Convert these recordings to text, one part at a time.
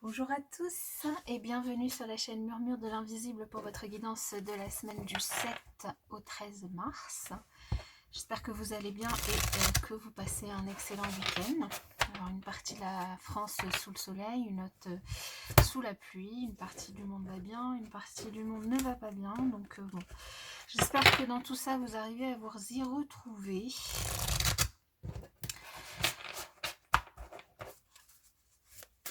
Bonjour à tous et bienvenue sur la chaîne Murmure de l'Invisible pour votre guidance de la semaine du 7 au 13 mars. J'espère que vous allez bien et que vous passez un excellent week-end. Alors une partie de la France sous le soleil, une autre sous la pluie, une partie du monde va bien, une partie du monde ne va pas bien. Donc bon, j'espère que dans tout ça vous arrivez à vous y retrouver.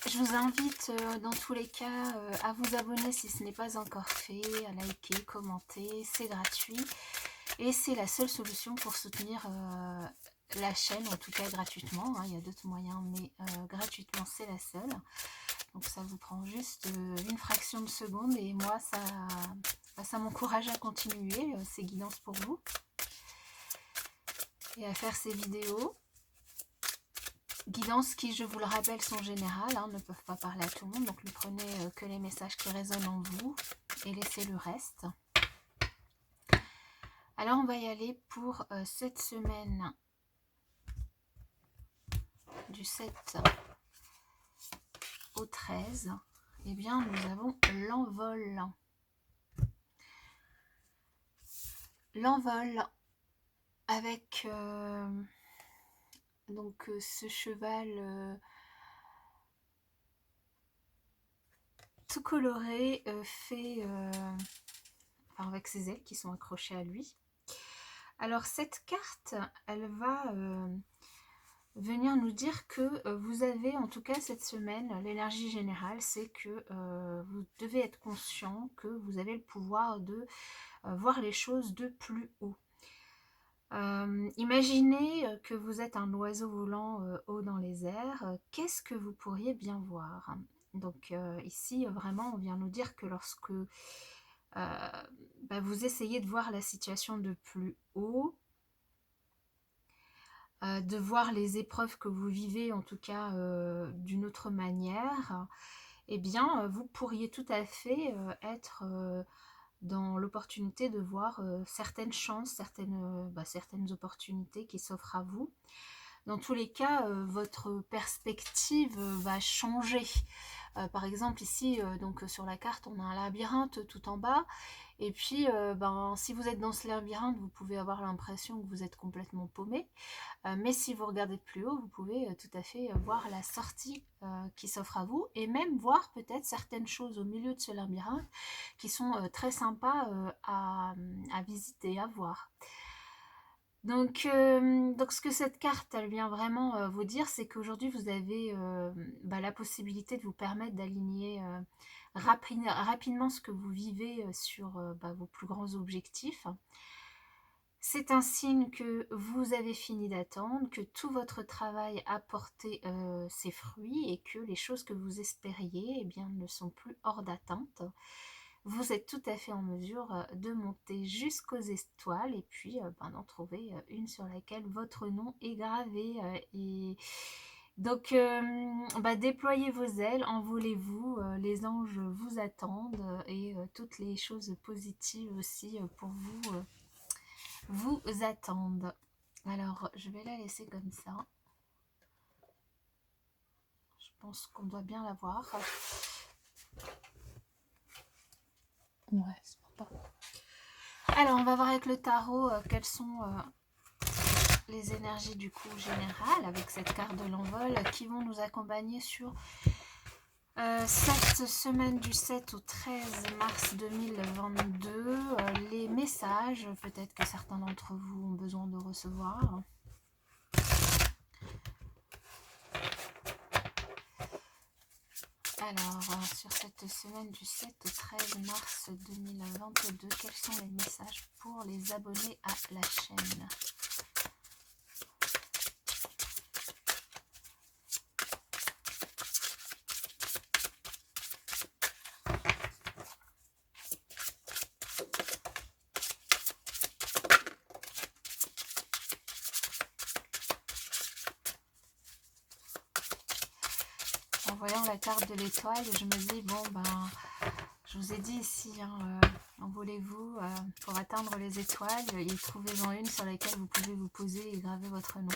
Je vous invite dans tous les cas à vous abonner si ce n'est pas encore fait, à liker, commenter, c'est gratuit et c'est la seule solution pour soutenir la chaîne, en tout cas gratuitement, hein. Il y a d'autres moyens mais gratuitement c'est la seule. Donc ça vous prend juste une fraction de seconde et moi ça m'encourage à continuer ces guidances pour vous et à faire ces vidéos. Guidances qui, je vous le rappelle, sont générales, hein, ne peuvent pas parler à tout le monde, donc ne prenez que les messages qui résonnent en vous et laissez le reste. Alors on va y aller pour cette semaine du 7 au 13. Eh bien, nous avons l'envol. L'envol avec donc ce cheval tout coloré, fait enfin, avec ses ailes qui sont accrochées à lui. Alors cette carte, elle va venir nous dire que vous avez, en tout cas cette semaine, l'énergie générale, c'est que vous devez être conscient que vous avez le pouvoir de voir les choses de plus haut. Imaginez que vous êtes un oiseau volant haut dans les airs. Qu'est-ce que vous pourriez bien voir? Donc ici, vraiment, on vient nous dire que lorsque vous essayez de voir la situation de plus haut, de voir les épreuves que vous vivez, en tout cas d'une autre manière, eh bien, vous pourriez tout à fait être dans l'opportunité de voir certaines chances, certaines opportunités qui s'offrent à vous. Dans tous les cas, votre perspective va changer. Par exemple, ici, donc sur la carte, on a un labyrinthe tout en bas. Et puis, si vous êtes dans ce labyrinthe, vous pouvez avoir l'impression que vous êtes complètement paumé. Mais si vous regardez de plus haut, vous pouvez tout à fait voir la sortie qui s'offre à vous et même voir peut-être certaines choses au milieu de ce labyrinthe qui sont très sympas à visiter, à voir. Donc ce que cette carte elle vient vraiment vous dire, c'est qu'aujourd'hui vous avez la possibilité de vous permettre d'aligner rapidement ce que vous vivez sur vos plus grands objectifs. C'est un signe que vous avez fini d'attendre, que tout votre travail a porté ses fruits et que les choses que vous espériez eh bien, ne sont plus hors d'atteinte. Vous êtes tout à fait en mesure de monter jusqu'aux étoiles et puis d'en trouver une sur laquelle votre nom est gravé. Et donc, déployez vos ailes, envolez-vous, les anges vous attendent et toutes les choses positives aussi pour vous attendent. Alors, je vais la laisser comme ça. Je pense qu'on doit bien la voir. Ouais, c'est pas. Alors, on va voir avec le tarot quelles sont les énergies du coup générales avec cette carte de l'envol qui vont nous accompagner sur cette semaine du 7 au 13 mars 2022. Les messages, peut-être que certains d'entre vous ont besoin de recevoir. Alors, sur cette semaine du 7 au 13 mars 2022, quels sont les messages pour les abonnés à la chaîne? En voyant la carte de l'étoile, je me dis, bon, je vous ai dit ici, hein, envolez-vous pour atteindre les étoiles et trouvez-en une sur laquelle vous pouvez vous poser et graver votre nom.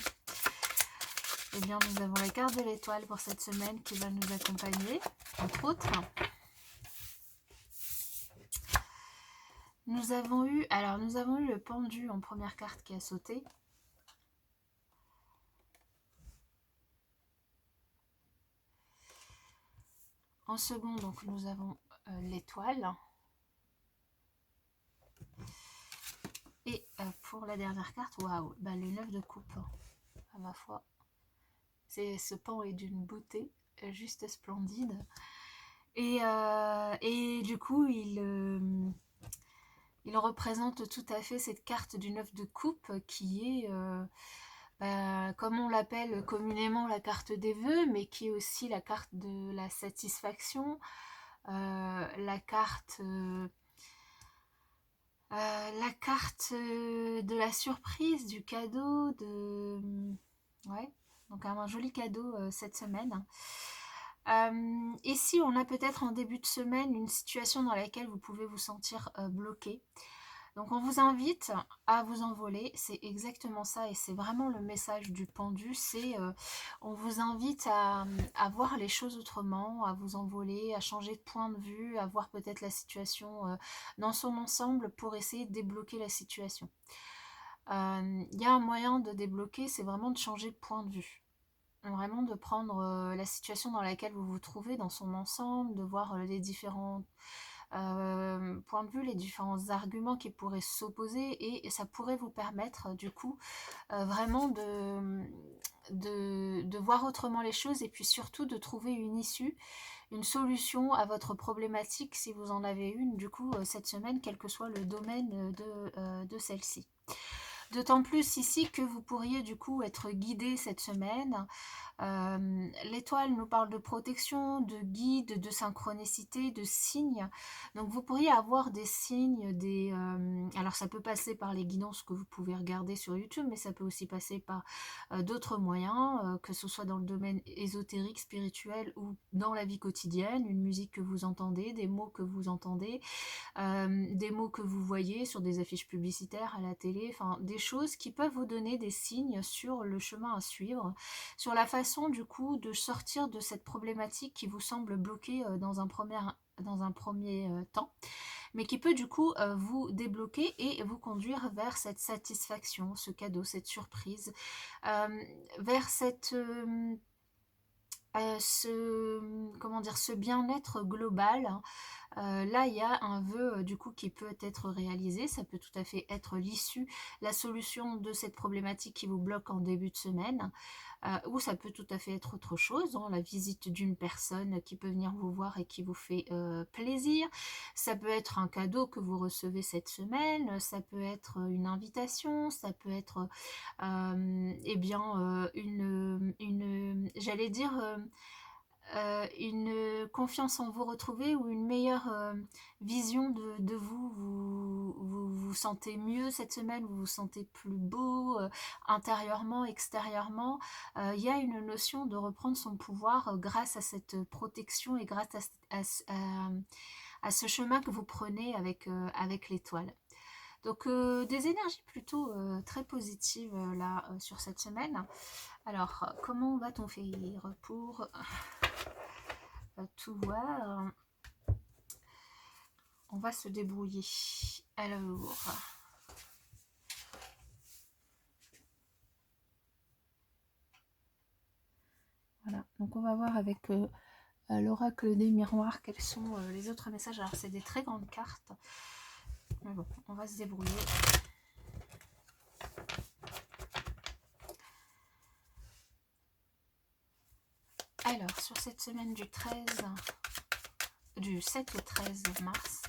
Eh bien, nous avons la carte de l'étoile pour cette semaine qui va nous accompagner, entre autres. Nous avons eu le pendu en première carte qui a sauté. En second, donc, nous avons l'étoile. Et pour la dernière carte, waouh, le 9 de coupe, à ma foi. Ce pan est d'une beauté juste splendide. Et du coup, il représente tout à fait cette carte du 9 de coupe qui est, comme on l'appelle communément, la carte des vœux, mais qui est aussi la carte de la satisfaction, la carte de la surprise, du cadeau, ouais, donc un joli cadeau cette semaine. Ici, on a peut-être en début de semaine une situation dans laquelle vous pouvez vous sentir bloqué. Donc on vous invite à vous envoler, c'est exactement ça et c'est vraiment le message du pendu, c'est on vous invite à voir les choses autrement, à vous envoler, à changer de point de vue, à voir peut-être la situation dans son ensemble pour essayer de débloquer la situation. Il y a un moyen de débloquer, c'est vraiment de changer de point de vue. Vraiment de prendre la situation dans laquelle vous vous trouvez dans son ensemble, de voir les différents point de vue, les différents arguments qui pourraient s'opposer et ça pourrait vous permettre du coup vraiment de voir autrement les choses et puis surtout de trouver une issue, une solution à votre problématique si vous en avez une du coup cette semaine, quel que soit le domaine de celle-ci. D'autant plus ici que vous pourriez du coup être guidé cette semaine. L'étoile nous parle de protection, de guide, de synchronicité, de signes. Donc vous pourriez avoir des signes, alors ça peut passer par les guidances que vous pouvez regarder sur YouTube, mais ça peut aussi passer par d'autres moyens, que ce soit dans le domaine ésotérique, spirituel ou dans la vie quotidienne, une musique que vous entendez, des mots que vous entendez, des mots que vous voyez sur des affiches publicitaires à la télé, enfin des choses qui peuvent vous donner des signes sur le chemin à suivre, sur la façon du coup de sortir de cette problématique qui vous semble bloquée dans un premier temps, mais qui peut du coup vous débloquer et vous conduire vers cette satisfaction, ce cadeau, cette surprise, vers ce bien-être global. Là, il y a un vœu du coup qui peut être réalisé, ça peut tout à fait être l'issue, la solution de cette problématique qui vous bloque en début de semaine, ou ça peut tout à fait être autre chose, la visite d'une personne qui peut venir vous voir et qui vous fait plaisir, ça peut être un cadeau que vous recevez cette semaine, ça peut être une invitation, ça peut être j'allais dire une confiance en vous retrouver ou une meilleure vision de vous. Vous sentez mieux cette semaine, vous vous sentez plus beau intérieurement, extérieurement. Il y a une notion de reprendre son pouvoir grâce à cette protection et grâce à ce chemin que vous prenez avec l'étoile. Donc des énergies plutôt très positives là sur cette semaine. Alors comment va-t-on faire pour tout voir? On va se débrouiller. Alors voilà, donc on va voir avec l'oracle des miroirs quels sont les autres messages. Alors c'est des très grandes cartes, mais bon, on va se débrouiller. Alors sur cette semaine du 7 au 13 mars,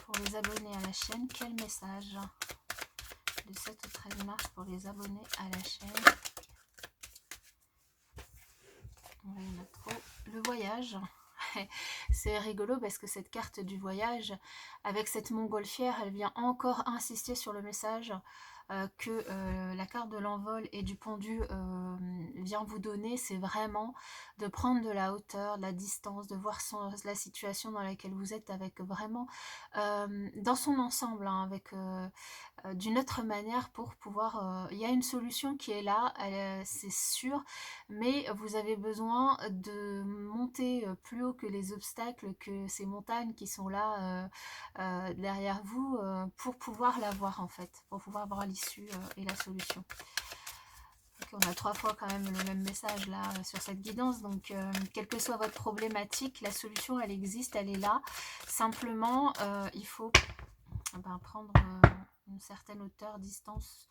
pour les abonnés à la chaîne, quel message du 7 au 13 mars pour les abonnés à la chaîne? Il y en a trop. Le voyage. C'est rigolo parce que cette carte du voyage, avec cette montgolfière, elle vient encore insister sur le message que la carte de l'envol et du pendu vient vous donner, c'est vraiment de prendre de la hauteur, de la distance, de voir la situation dans laquelle vous êtes avec vraiment, dans son ensemble, hein, avec d'une autre manière pour pouvoir... il y a une solution qui est là, c'est sûr, mais vous avez besoin de monter plus haut que les obstacles, que ces montagnes qui sont là derrière vous, pour pouvoir la voir en fait, pour pouvoir voir l'issue et la solution. Donc, on a 3 fois quand même le même message là sur cette guidance, donc quelle que soit votre problématique, la solution elle existe, elle est là. Simplement, il faut prendre une certaine hauteur, distance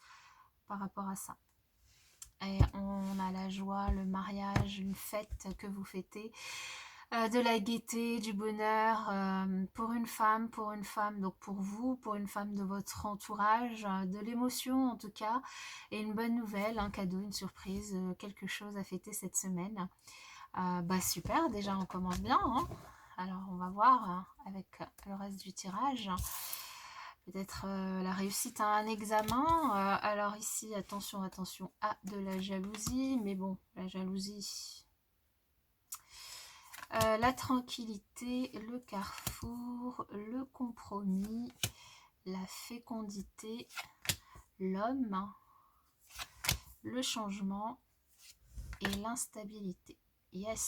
par rapport à ça. Et on a la joie, le mariage, une fête que vous fêtez, de la gaieté, du bonheur, pour une femme, donc pour vous, pour une femme de votre entourage, de l'émotion en tout cas, et une bonne nouvelle, un cadeau, une surprise, quelque chose à fêter cette semaine. Super, déjà on commence bien, hein. Alors on va voir avec le reste du tirage. Peut-être la réussite à un examen. Alors ici, attention, attention à de la jalousie. Mais bon, la jalousie, la tranquillité, le carrefour, le compromis, la fécondité, l'homme, le changement et l'instabilité. Yes.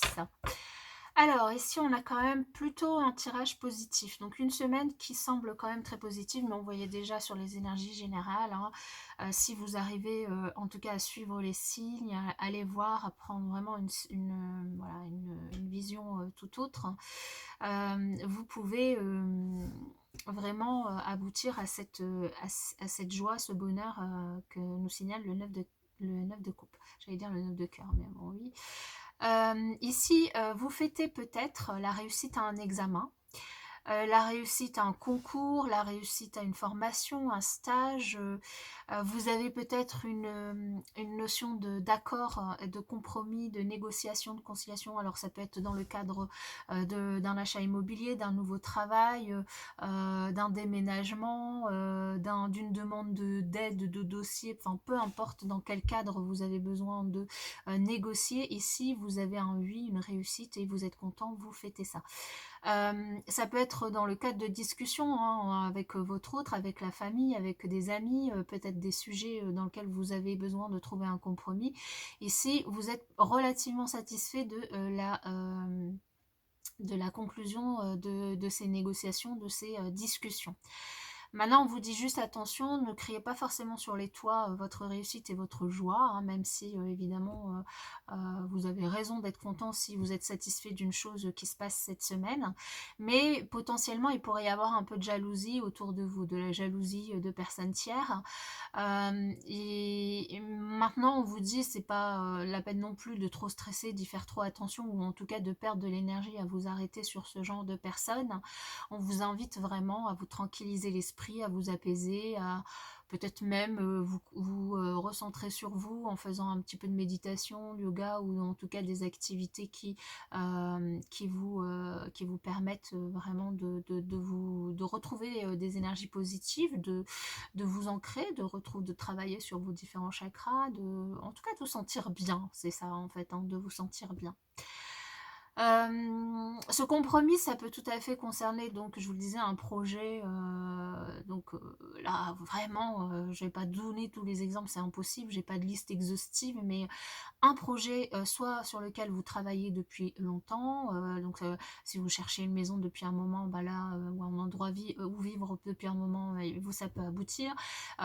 Alors, ici, on a quand même plutôt un tirage positif. Donc, une semaine qui semble quand même très positive, mais on voyait déjà sur les énergies générales. Hein, si vous arrivez, en tout cas, à suivre les signes, à les voir, à prendre vraiment une vision tout autre, vous pouvez vraiment aboutir à cette joie, ce bonheur que nous signale le 9 de coupe. J'allais dire le 9 de cœur, mais bon, oui. Ici, vous fêtez peut-être la réussite à un examen, la réussite à un concours, la réussite à une formation, un stage. Vous avez peut-être une notion d'accord, de compromis, de négociation, de conciliation. Alors ça peut être dans le cadre d'un achat immobilier, d'un nouveau travail, d'un déménagement, d'une demande d'aide, de dossier, enfin peu importe dans quel cadre vous avez besoin de négocier. Ici, vous avez un oui, une réussite et vous êtes content, vous fêtez ça. Ça peut être dans le cadre de discussions, hein, avec votre autre, avec la famille, avec des amis, peut-être des sujets dans lesquels vous avez besoin de trouver un compromis. Ici, vous êtes relativement satisfait de la conclusion de ces négociations, de ces discussions. Maintenant, on vous dit juste attention, ne criez pas forcément sur les toits votre réussite et votre joie, hein, même si évidemment vous avez raison d'être content si vous êtes satisfait d'une chose qui se passe cette semaine. Mais potentiellement, il pourrait y avoir un peu de jalousie autour de vous, de la jalousie de personnes tiers. Et maintenant, on vous dit, c'est pas la peine non plus de trop stresser, d'y faire trop attention, ou en tout cas de perdre de l'énergie à vous arrêter sur ce genre de personnes. On vous invite vraiment à vous tranquilliser l'esprit, à vous apaiser, à peut-être même vous recentrer sur vous en faisant un petit peu de méditation, yoga, ou en tout cas des activités qui vous permettent vraiment de retrouver des énergies positives, de vous ancrer, de travailler sur vos différents chakras, en tout cas de vous sentir bien, c'est ça en fait, hein, de vous sentir bien. Ce compromis, ça peut tout à fait concerner, donc je vous le disais, un projet, là vraiment, je vais pas donner tous les exemples, c'est impossible, j'ai pas de liste exhaustive, mais un projet soit sur lequel vous travaillez depuis longtemps, donc si vous cherchez une maison depuis un moment, là, ou un endroit où vivre depuis un moment, ça peut aboutir.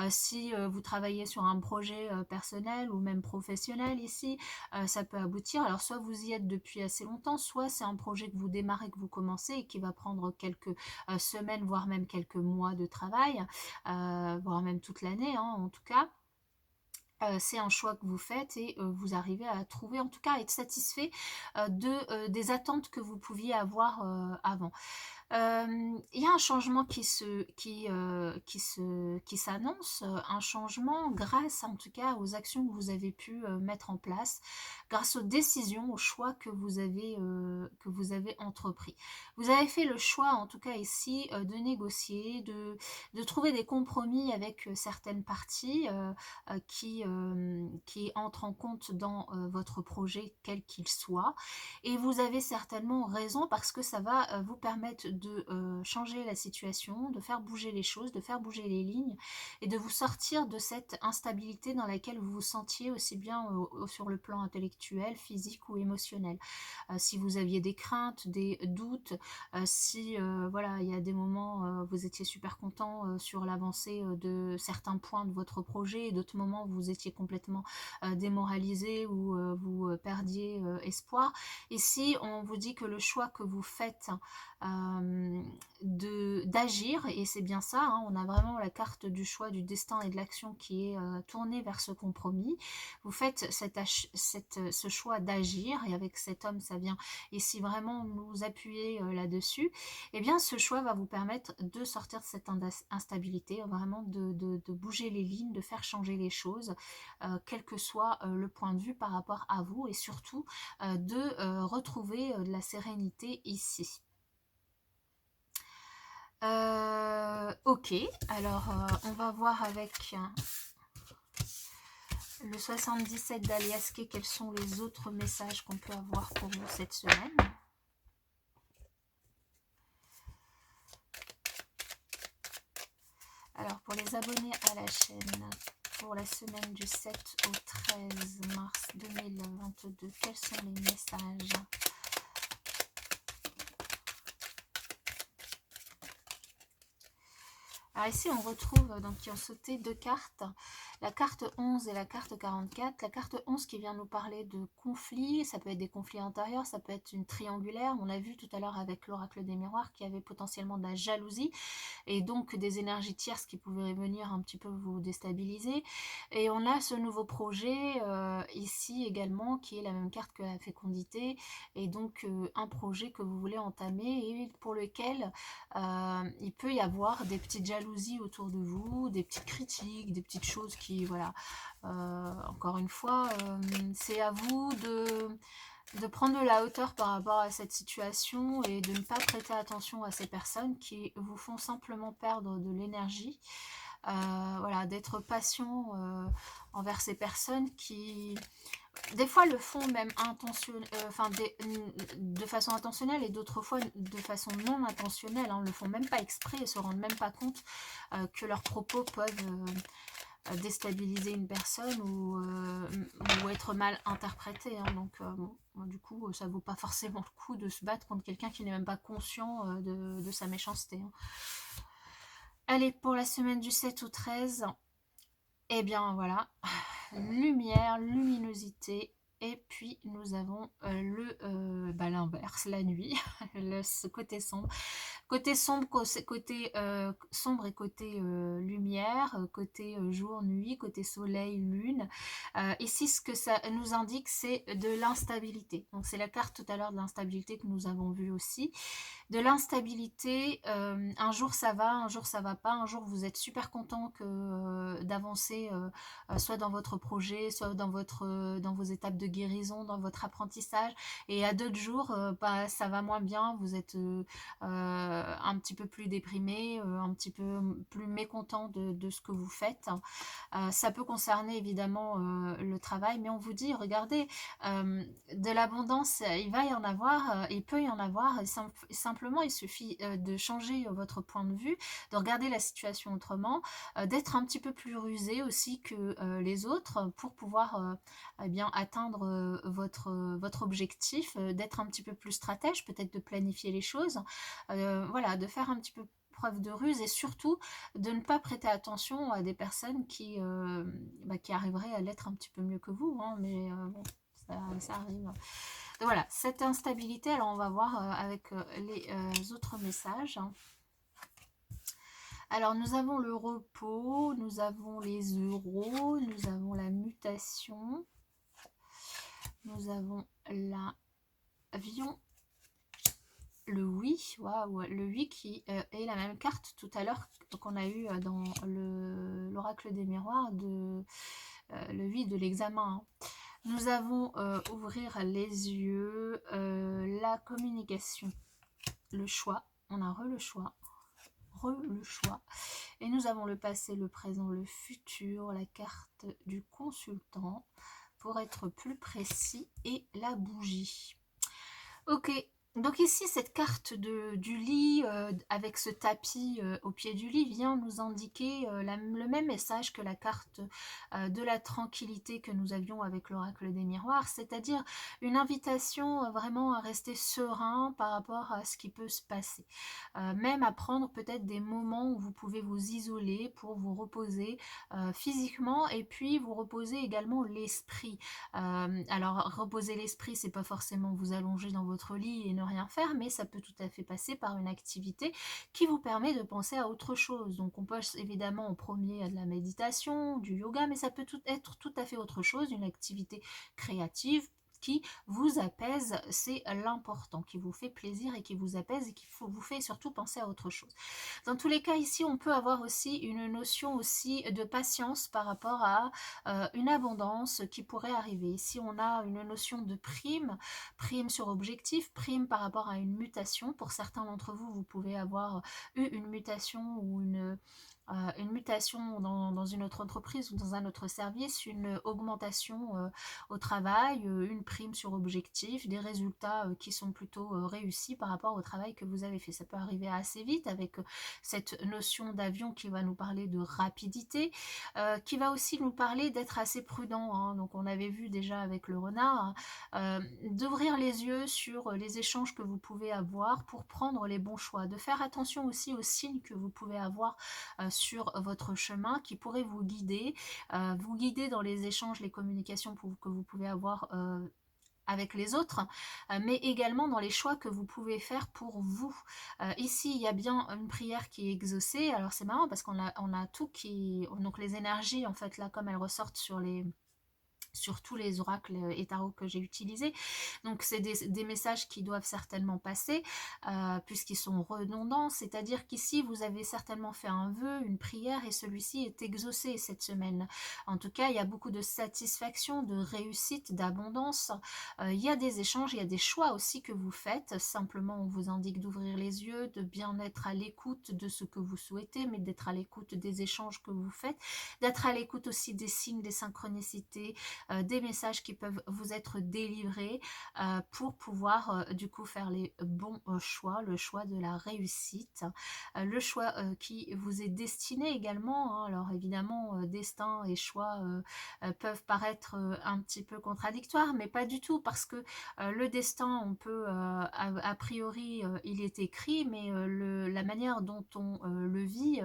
Si vous travaillez sur un projet personnel ou même professionnel ici, ça peut aboutir. Alors soit vous y êtes depuis assez longtemps, soit c'est un projet que vous démarrez, que vous commencez et qui va prendre quelques semaines, voire même quelques mois de travail, voire même toute l'année, hein, en tout cas. C'est un choix que vous faites et vous arrivez à trouver, en tout cas à être satisfait des attentes que vous pouviez avoir avant. Il y a un changement qui s'annonce, un changement grâce en tout cas aux actions que vous avez pu mettre en place, grâce aux décisions, aux choix que vous avez entrepris. Vous avez fait le choix en tout cas ici de négocier, de trouver des compromis avec certaines parties qui entrent en compte dans votre projet quel qu'il soit. Et vous avez certainement raison parce que ça va vous permettre de changer la situation, de faire bouger les choses, de faire bouger les lignes et de vous sortir de cette instabilité dans laquelle vous vous sentiez aussi bien sur le plan intellectuel, physique ou émotionnel. Si vous aviez des craintes, des doutes, si voilà, il y a des moments vous étiez super content sur l'avancée de certains points de votre projet et d'autres moments vous étiez complètement démoralisé ou vous perdiez espoir. Ici, on vous dit que le choix que vous faites d'agir, et c'est bien ça, hein, on a vraiment la carte du choix, du destin et de l'action qui est tournée vers ce compromis. Vous faites ce choix d'agir, et avec cet homme, ça vient ici vraiment nous appuyer là-dessus. Et bien, ce choix va vous permettre de sortir de cette instabilité, vraiment de bouger les lignes, de faire changer les choses, quel que soit le point de vue par rapport à vous, et surtout de retrouver de la sérénité ici. Ok, alors on va voir avec le 77 d'Aliaske quels sont les autres messages qu'on peut avoir pour vous cette semaine. Alors pour les abonnés à la chaîne, pour la semaine du 7 au 13 mars 2022, quels sont les messages ? Alors ici on retrouve donc qui ont sauté deux cartes, la carte 11 et la carte 44. La carte 11 qui vient nous parler de conflits, ça peut être des conflits intérieurs, ça peut être une triangulaire. On a vu tout à l'heure avec l'oracle des miroirs qu'il y avait potentiellement de la jalousie et donc des énergies tierces qui pouvaient venir un petit peu vous déstabiliser. Et on a ce nouveau projet ici également qui est la même carte que la fécondité et donc un projet que vous voulez entamer et pour lequel il peut y avoir des petites jalousies autour de vous, des petites critiques, des petites choses qui, voilà, encore une fois, c'est à vous de prendre de la hauteur par rapport à cette situation et de ne pas prêter attention à ces personnes qui vous font simplement perdre de l'énergie. Voilà, d'être patient envers ces personnes qui des fois le font même de façon intentionnelle et d'autres fois de façon non intentionnelle, hein, le font même pas exprès et se rendent même pas compte que leurs propos peuvent déstabiliser une personne ou être mal interprété, hein. Donc bon, du coup ça vaut pas forcément le coup de se battre contre quelqu'un qui n'est même pas conscient de sa méchanceté, hein. Allez, pour la semaine du 7 au 13, eh bien voilà, lumière, luminosité, et puis nous avons l'inverse, la nuit, ce côté sombre. Côté sombre, côté sombre et côté lumière, côté jour, nuit, côté soleil, lune. Ici, ce que ça nous indique, c'est de l'instabilité. Donc c'est la carte tout à l'heure de l'instabilité que nous avons vue aussi. De l'instabilité, un jour ça va, un jour ça va pas, un jour vous êtes super content d'avancer soit dans votre projet, soit dans vos étapes de guérison, dans votre apprentissage, et à d'autres jours ça va moins bien, vous êtes un petit peu plus déprimé, un petit peu plus mécontent de ce que vous faites. Ça peut concerner évidemment le travail, mais on vous dit, regardez, de l'abondance, il va y en avoir, il peut y en avoir, simplement il suffit de changer votre point de vue, de regarder la situation autrement, d'être un petit peu plus rusé aussi que les autres pour pouvoir eh bien, atteindre votre objectif, d'être un petit peu plus stratège, peut-être de planifier les choses, voilà, de faire un petit peu preuve de ruse et surtout de ne pas prêter attention à des personnes qui arriveraient à l'être un petit peu mieux que vous, hein, mais bon, ça arrive. Donc voilà, cette instabilité, alors on va voir avec les autres messages. Alors nous avons le repos, nous avons les euros, nous avons la mutation, nous avons l'avion, le oui, waouh, le oui qui est la même carte tout à l'heure qu'on a eu dans l'oracle des miroirs, le oui de l'examen, hein. Nous avons ouvrir les yeux, la communication, le choix, on a le choix, le choix. Et nous avons le passé, le présent, le futur, la carte du consultant, pour être plus précis, et la bougie. Ok, donc ici, cette carte du lit, avec ce tapis au pied du lit, vient nous indiquer le même message que la carte de la tranquillité que nous avions avec l'oracle des miroirs, c'est-à-dire une invitation vraiment à rester serein par rapport à ce qui peut se passer. Même à prendre peut-être des moments où vous pouvez vous isoler pour vous reposer physiquement, et puis vous reposer également l'esprit. Alors reposer l'esprit, c'est pas forcément vous allonger dans votre lit et ne rien faire, mais ça peut tout à fait passer par une activité qui vous permet de penser à autre chose. Donc on passe évidemment en premier à de la méditation, du yoga, mais ça peut être tout à fait autre chose, une activité créative qui vous apaise, c'est l'important, qui vous fait plaisir et qui vous apaise et qui vous fait surtout penser à autre chose. Dans tous les cas, ici, on peut avoir aussi une notion aussi de patience par rapport à une abondance qui pourrait arriver. Ici, on a une notion de prime, prime sur objectif, prime par rapport à une mutation. Pour certains d'entre vous, vous pouvez avoir eu une mutation ou une mutation dans une autre entreprise ou dans un autre service, une augmentation au travail, une prime sur objectif, des résultats qui sont plutôt réussis par rapport au travail que vous avez fait. Ça peut arriver assez vite avec cette notion d'avion qui va nous parler de rapidité, qui va aussi nous parler d'être assez prudent, hein. Donc on avait vu déjà avec le renard, hein, d'ouvrir les yeux sur les échanges que vous pouvez avoir pour prendre les bons choix, de faire attention aussi aux signes que vous pouvez avoir sur votre chemin qui pourraient vous guider dans les échanges, les communications que vous pouvez avoir avec les autres, mais également dans les choix que vous pouvez faire pour vous. Ici, il y a bien une prière qui est exaucée. Alors c'est marrant parce qu'on a tout qui... Donc les énergies, en fait, là, comme elles ressortent sur tous les oracles et tarots que j'ai utilisés. Donc c'est des messages qui doivent certainement passer puisqu'ils sont redondants, c'est-à-dire qu'ici vous avez certainement fait un vœu, une prière, et celui-ci est exaucé cette semaine. En tout cas, il y a beaucoup de satisfaction, de réussite, d'abondance. Il y a des échanges, il y a des choix aussi que vous faites. Simplement, on vous indique d'ouvrir les yeux, de bien être à l'écoute de ce que vous souhaitez, mais d'être à l'écoute des échanges que vous faites, d'être à l'écoute aussi des signes, des synchronicités, des messages qui peuvent vous être délivrés pour pouvoir du coup faire les bons choix, le choix de la réussite, le choix qui vous est destiné également, hein. Alors évidemment, destin et choix peuvent paraître un petit peu contradictoires, mais pas du tout, parce que le destin, on peut, a priori, il est écrit, mais la manière dont on le vit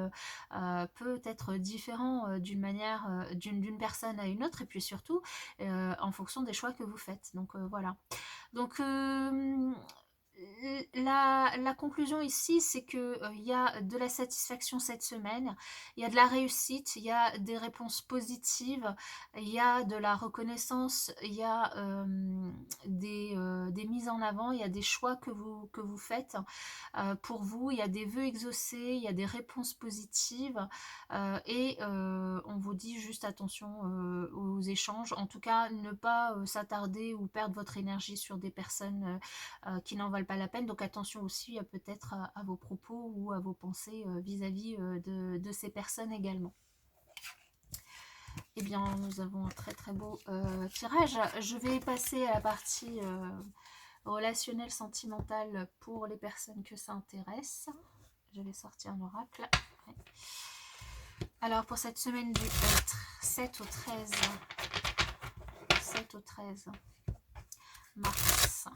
peut être différent d'une personne à une autre, et puis surtout en fonction des choix que vous faites. Donc voilà. Donc la conclusion ici, c'est que il y a de la satisfaction cette semaine, il y a de la réussite, il y a des réponses positives, il y a de la reconnaissance, il y a des mises en avant, il y a des choix que vous faites pour vous, il y a des vœux exaucés, il y a des réponses positives, et on vous dit juste attention aux échanges, en tout cas ne pas s'attarder ou perdre votre énergie sur des personnes qui n'en valent pas la peine. Donc attention aussi peut-être à vos propos ou à vos pensées vis-à-vis de ces personnes également. Eh bien, nous avons un très très beau tirage. Je vais passer à la partie relationnelle, sentimentale pour les personnes que ça intéresse. Je vais sortir un oracle. Ouais. Alors pour cette semaine du 7 au 13 mars.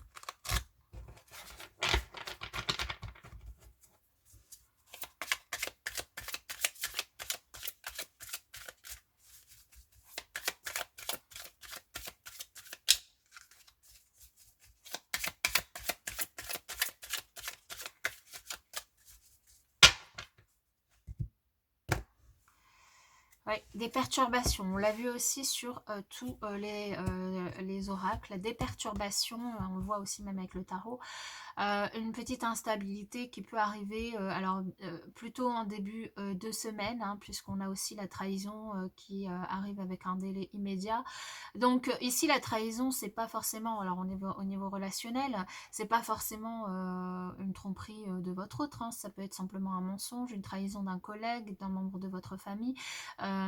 Ouais, des perturbations. On l'a vu aussi sur tous les oracles, des perturbations, on le voit aussi même avec le tarot. Une petite instabilité qui peut arriver, alors plutôt en début de semaine, hein, puisqu'on a aussi la trahison qui arrive avec un délai immédiat. Donc ici la trahison, c'est pas forcément, alors au niveau relationnel, c'est pas forcément une tromperie de votre autre, hein, ça peut être simplement un mensonge, une trahison d'un collègue, d'un membre de votre famille. Euh,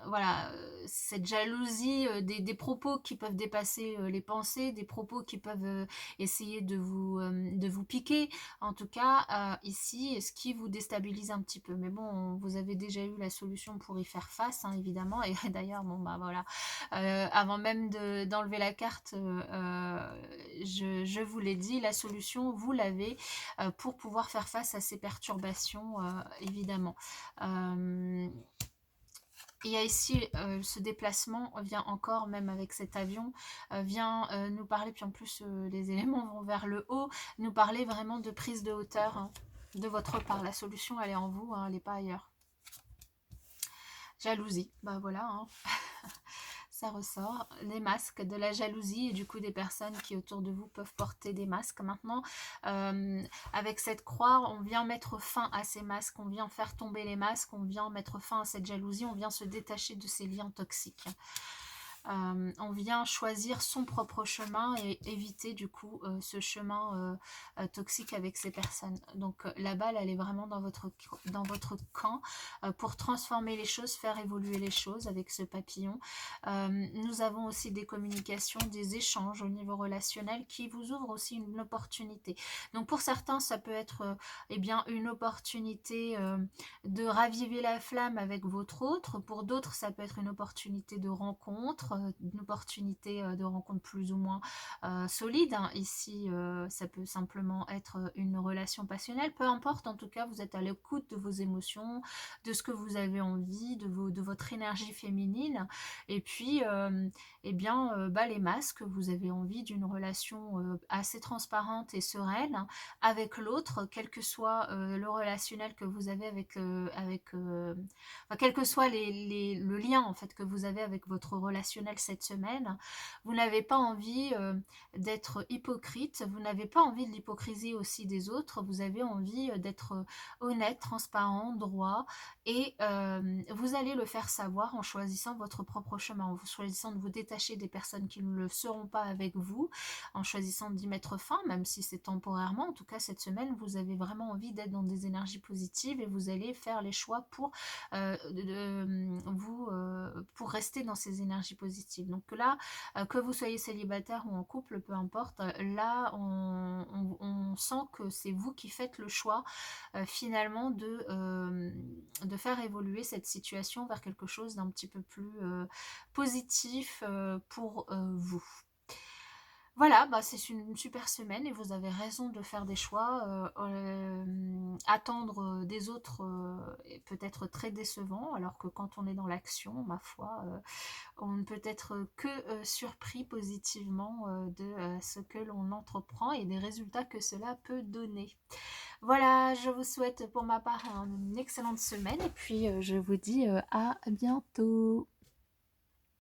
voilà, cette jalousie, des propos qui peuvent dépasser les pensées, des propos qui peuvent essayer de vous piquer, en tout cas ici, ce qui vous déstabilise un petit peu. Mais bon, vous avez déjà eu la solution pour y faire face, hein, évidemment, et d'ailleurs, bon bah voilà, avant même d'enlever la carte, je vous l'ai dit, la solution, vous l'avez pour pouvoir faire face à ces perturbations, évidemment. Euh, il y a ici ce déplacement, vient encore, même avec cet avion, vient nous parler, puis en plus les éléments vont vers le haut, nous parler vraiment de prise de hauteur, hein, de votre part. La solution, elle est en vous, hein, elle n'est pas ailleurs. Jalousie, bah voilà, hein. Ça ressort, les masques, de la jalousie et du coup des personnes qui autour de vous peuvent porter des masques. Maintenant, avec cette croix, on vient mettre fin à ces masques, on vient faire tomber les masques, on vient mettre fin à cette jalousie, on vient se détacher de ces liens toxiques. On vient choisir son propre chemin et éviter du coup ce chemin toxique avec ces personnes. Donc la balle, elle est vraiment dans votre camp pour transformer les choses, faire évoluer les choses avec ce papillon. Nous avons aussi des communications, des échanges au niveau relationnel qui vous ouvrent aussi une opportunité. Donc pour certains, ça peut être eh bien une opportunité de raviver la flamme avec votre autre. Pour d'autres, ça peut être une opportunité de rencontre, une opportunité de rencontre plus ou moins solide, hein. Ici, ça peut simplement être une relation passionnelle. Peu importe, en tout cas, vous êtes à l'écoute de vos émotions, de ce que vous avez envie, de votre énergie féminine. Et puis, eh bien, bah, les masques, vous avez envie d'une relation assez transparente et sereine, hein, avec l'autre, quel que soit le relationnel que vous avez enfin, quel que soit le lien en fait que vous avez avec votre relationnel cette semaine. Vous n'avez pas envie d'être hypocrite, vous n'avez pas envie de l'hypocrisie aussi des autres, vous avez envie d'être honnête, transparent, droit, et vous allez le faire savoir en choisissant votre propre chemin, en choisissant de vous détacher des personnes qui ne le seront pas avec vous, en choisissant d'y mettre fin, même si c'est temporairement. En tout cas, cette semaine, vous avez vraiment envie d'être dans des énergies positives et vous allez faire les choix pour pour rester dans ces énergies positives. Donc là, que vous soyez célibataire ou en couple, peu importe, là, on sent que c'est vous qui faites le choix finalement de faire évoluer cette situation vers quelque chose d'un petit peu plus positif pour vous. Voilà, bah c'est une super semaine et vous avez raison de faire des choix. Attendre des autres est peut-être très décevant, alors que quand on est dans l'action, ma foi, on ne peut être que surpris positivement de ce que l'on entreprend et des résultats que cela peut donner. Voilà, je vous souhaite pour ma part une excellente semaine et puis je vous dis à bientôt.